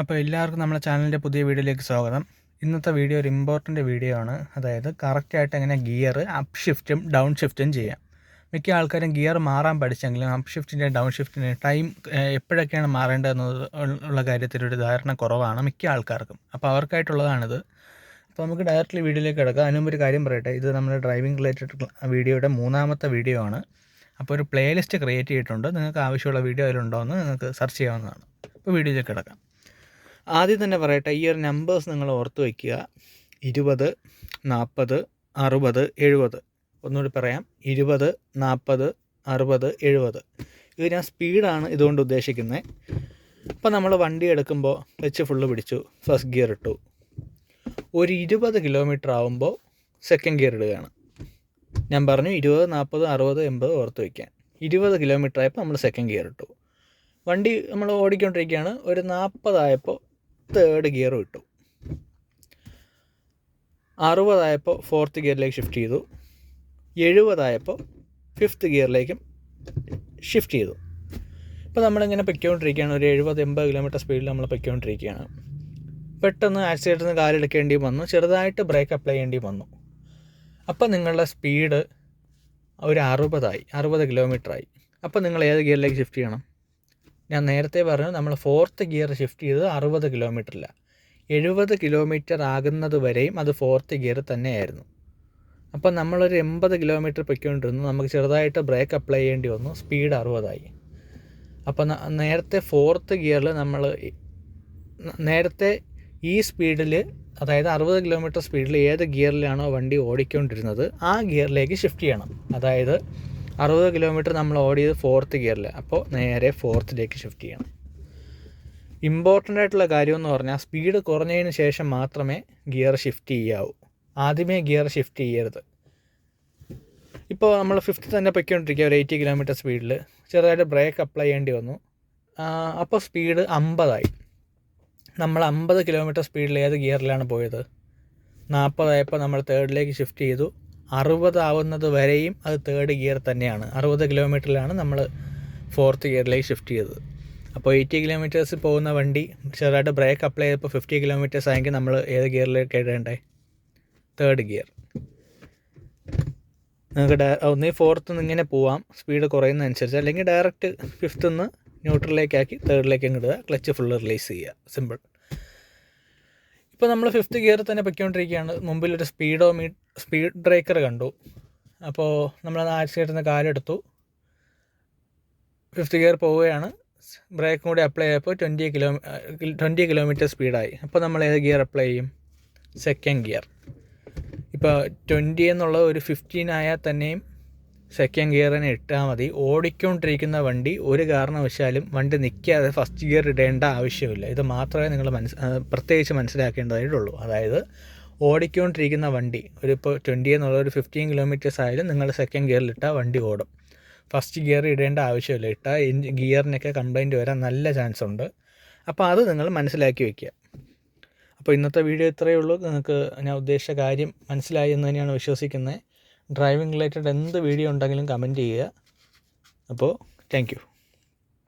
അപ്പോൾ എല്ലാവർക്കും നമ്മുടെ ചാനലിൻ്റെ പുതിയ വീഡിയോയിലേക്ക് സ്വാഗതം. ഇന്നത്തെ വീഡിയോ ഒരു ഇമ്പോർട്ടൻ്റ് വീഡിയോ ആണ്. അതായത് കറക്റ്റായിട്ട് എങ്ങനെ ഗിയർ അപ്പ് ഷിഫ്റ്റും ഡൗൺ ഷിഫ്റ്റും ചെയ്യാം. മിക്ക ആൾക്കാരും ഗിയർ മാറാൻ പഠിച്ചെങ്കിലും അപ്പ് ഷിഫ്റ്റിൻ്റെ ഡൗൺ ഷിഫ്റ്റിൻ്റെ ടൈം എപ്പോഴൊക്കെയാണ് മാറേണ്ടതെന്നത് ഉള്ള കാര്യത്തിലൊരു ധാരണ കുറവാണ് മിക്ക ആൾക്കാർക്കും. അപ്പോൾ അവർക്കായിട്ടുള്ളതാണിത്. അപ്പോൾ നമുക്ക് ഡയറക്റ്റ്ലി വീഡിയോയിലേക്ക് കിടക്കാം. അതിനുമുമ്പ് ഒരു കാര്യം പറയട്ടെ, ഇത് നമ്മുടെ ഡ്രൈവിംഗ് റിലേറ്റഡ് വീഡിയോയുടെ 3ാമത്തെ വീഡിയോ ആണ്. അപ്പോൾ ഒരു പ്ലേലിസ്റ്റ് ക്രിയേറ്റ് ചെയ്തിട്ടുണ്ട്. നിങ്ങൾക്ക് ആവശ്യമുള്ള വീഡിയോ അതിലുണ്ടോ എന്ന് നിങ്ങൾക്ക് സെർച്ച് ചെയ്യാവുന്നതാണ്. അപ്പോൾ വീഡിയോയിലേക്ക് കിടക്കാം. ആദ്യം തന്നെ പറയട്ടെ, ഈ ഒരു നമ്പേഴ്സ് നിങ്ങൾ ഓർത്ത് വയ്ക്കുക. 20, 40, 60, 70. ഒന്നുകൂടി പറയാം, 20, 40, 60, 70. ഇത് ഞാൻ സ്പീഡാണ് ഇതുകൊണ്ട് ഉദ്ദേശിക്കുന്നത്. അപ്പോൾ നമ്മൾ വണ്ടി എടുക്കുമ്പോൾ ക്ലച്ച് ഫുള്ള് പിടിച്ചു, ഫസ്റ്റ് ഗിയർ ഇട്ടു. ഒരു 20 കിലോമീറ്റർ ആകുമ്പോൾ സെക്കൻഡ് ഗിയർ ഇടുകയാണ്. ഞാൻ പറഞ്ഞു 20, 40, 60, 80 ഓർത്ത് വയ്ക്കാൻ. 20 കിലോമീറ്റർ ആയപ്പോൾ നമ്മൾ സെക്കൻഡ് ഗിയർ ഇട്ടു. വണ്ടി നമ്മൾ ഓടിക്കൊണ്ടിരിക്കുകയാണ്. ഒരു 40 ആയപ്പോൾ തേർഡ് ഗിയറും ഇട്ടു. 60 ആയപ്പോൾ ഫോർത്ത് ഗിയറിലേക്ക് ഷിഫ്റ്റ് ചെയ്തു. 70 ആയപ്പോൾ ഫിഫ്ത്ത് ഗിയറിലേക്കും ഷിഫ്റ്റ് ചെയ്തു. ഇപ്പോൾ നമ്മളിങ്ങനെ പൊയ്ക്കൊണ്ടിരിക്കുകയാണ്. ഒരു 70-80 കിലോമീറ്റർ സ്പീഡിൽ നമ്മൾ പൊയ്ക്കൊണ്ടിരിക്കുകയാണ്. പെട്ടെന്ന് ആക്സിലേറ്ററിൽ നിന്ന് കാലെടുക്കേണ്ടി വന്നു, ചെറുതായിട്ട് ബ്രേക്ക് അപ്ലൈ ചെയ്യേണ്ടി വന്നു. അപ്പോൾ നിങ്ങളുടെ സ്പീഡ് ഒരു 60 കിലോമീറ്ററായി. അപ്പോൾ നിങ്ങൾ ഏത് ഗിയറിലേക്ക് ഷിഫ്റ്റ് ചെയ്യണം? ഞാൻ നേരത്തെ പറഞ്ഞു, നമ്മൾ ഫോർത്ത് ഗിയർ ഷിഫ്റ്റ് ചെയ്തത് 60 കിലോമീറ്ററില്ല, 70 കിലോമീറ്റർ ആകുന്നത് വരെയും അത് ഫോർത്ത് ഗിയർ തന്നെയായിരുന്നു. അപ്പോൾ നമ്മളൊരു 80 കിലോമീറ്റർ പൊയ്ക്കൊണ്ടിരുന്നു, നമുക്ക് ചെറുതായിട്ട് ബ്രേക്ക് അപ്ലൈ ചെയ്യേണ്ടി വന്നു, സ്പീഡ് 60 ആയി. അപ്പോൾ നേരത്തെ ഫോർത്ത് ഗിയറിൽ നമ്മൾ നേരത്തെ ഈ സ്പീഡിൽ, അതായത് 60 കിലോമീറ്റർ സ്പീഡിൽ ഏത് ഗിയറിലാണോ വണ്ടി ഓടിക്കൊണ്ടിരുന്നത് ആ ഗിയറിലേക്ക് ഷിഫ്റ്റ് ചെയ്യണം. അതായത് 60 കിലോമീറ്റർ നമ്മൾ ഓടിയത് ഫോർത്ത് ഗിയറിൽ, അപ്പോൾ നേരെ ഫോർത്തിലേക്ക് ഷിഫ്റ്റ് ചെയ്യണം. ഇമ്പോർട്ടൻ്റ് ആയിട്ടുള്ള കാര്യമെന്ന് പറഞ്ഞാൽ സ്പീഡ് കുറഞ്ഞതിന് ശേഷം മാത്രമേ ഗിയർ ഷിഫ്റ്റ് ചെയ്യാവൂ. ആദ്യമേ ഗിയർ ഷിഫ്റ്റ് ചെയ്യരുത്. ഇപ്പോൾ നമ്മൾ ഫിഫ്ത്ത് തന്നെ പൊയ്ക്കൊണ്ടിരിക്കുക, ഒരു 80 കിലോമീറ്റർ സ്പീഡിൽ ചെറുതായിട്ട് ബ്രേക്ക് അപ്ലൈ ചെയ്യേണ്ടി വന്നു. അപ്പോൾ സ്പീഡ് 50 ആയി. നമ്മൾ 50 കിലോമീറ്റർ സ്പീഡിൽ ഏത് ഗിയറിലാണ് പോയത്? 40 ആയപ്പോൾ നമ്മൾ തേർഡിലേക്ക് ഷിഫ്റ്റ് ചെയ്തു. 60 ആവുന്നത് വരെയും അത് തേർഡ് ഗിയർ തന്നെയാണ്. 60 കിലോമീറ്ററിലാണ് നമ്മൾ ഫോർത്ത് ഗിയറിലേക്ക് ഷിഫ്റ്റ് ചെയ്തത്. അപ്പോൾ 80 കിലോമീറ്റേഴ്സ് പോകുന്ന വണ്ടി ചെറുതായിട്ട് ബ്രേക്ക് അപ്ലൈ ചെയ്തപ്പോൾ 50 കിലോമീറ്റേഴ്സ് ആയെങ്കിൽ നമ്മൾ ഏത് ഗിയറിലേക്ക് ഇടേണ്ടേ? Third gear. നിങ്ങൾക്ക് ഒന്നീ ഫോർത്ത് നിന്ന് ഇങ്ങനെ പോവാം സ്പീഡ് കുറയുന്നതനുസരിച്ച്, അല്ലെങ്കിൽ ഡയറക്റ്റ് ഫിഫ്ത്ത് നിന്ന് ന്യൂട്രലിലേക്കാക്കി തേർഡിലേക്ക് ഇടുക, ക്ലച്ച് ഫുള്ള് റിലീസ് ചെയ്യുക. സിമ്പിൾ. ഇപ്പോൾ നമ്മൾ ഫിഫ്ത്ത് ഗിയർ തന്നെ പൊയ്ക്കൊണ്ടിരിക്കുകയാണ്. മുമ്പിലൊരു സ്പീഡ് ബ്രേക്കർ കണ്ടു. അപ്പോൾ നമ്മൾ ആക്സിലേറ്ററിൽ നിന്ന് കാലെടുത്തു, ഫിഫ്ത്ത് ഗിയർ പോവുകയാണ്. ബ്രേക്കും കൂടി അപ്ലൈ ചെയ്തപ്പോൾ 20 കിലോമീറ്റർ സ്പീഡായി. അപ്പോൾ നമ്മൾ ഏത് ഗിയർ അപ്ലൈ ചെയ്യും? Second gear. ഇപ്പോൾ 20 എന്നുള്ള ഒരു 15 ആയാൽ തന്നെയും സെക്കൻഡ് ഗിയറിന് ഇട്ടാൽ മതി. ഓടിക്കൊണ്ടിരിക്കുന്ന വണ്ടി ഒരു കാരണവശാലും വണ്ടി നിൽക്കാതെ ഫസ്റ്റ് ഗിയർ ഇടേണ്ട ആവശ്യമില്ല. ഇത് മാത്രമേ നിങ്ങൾ പ്രത്യേകിച്ച് മനസ്സിലാക്കേണ്ടതായിട്ടുള്ളൂ. അതായത് ഓടിക്കൊണ്ടിരിക്കുന്ന വണ്ടി ഇപ്പോൾ 20 എന്നുള്ള ഒരു 15 കിലോമീറ്റേഴ്സ് ആയാലും നിങ്ങൾ സെക്കൻഡ് ഗിയറിലിട്ടാൽ വണ്ടി ഓടും. ഫസ്റ്റ് ഗിയർ ഇടേണ്ട ആവശ്യമില്ല. ഇട്ടാൽ ഗിയറിനൊക്കെ കംപ്ലൈൻറ്റ് വരാൻ നല്ല ചാൻസ് ഉണ്ട്. അപ്പോൾ അത് നിങ്ങൾ മനസ്സിലാക്കി വയ്ക്കുക. അപ്പോൾ ഇന്നത്തെ വീഡിയോ ഇത്രയേ ഉള്ളൂ. നിങ്ങൾക്ക് ഞാൻ ഉദ്ദേശിച്ച കാര്യം മനസ്സിലായി എന്ന് തന്നെയാണ് വിശ്വസിക്കുന്നത്. ഡ്രൈവിംഗ് റിലേറ്റഡ് എന്ത് വീഡിയോ ഉണ്ടെങ്കിലും കമൻറ്റ് ചെയ്യുക. അപ്പോൾ താങ്ക് യു.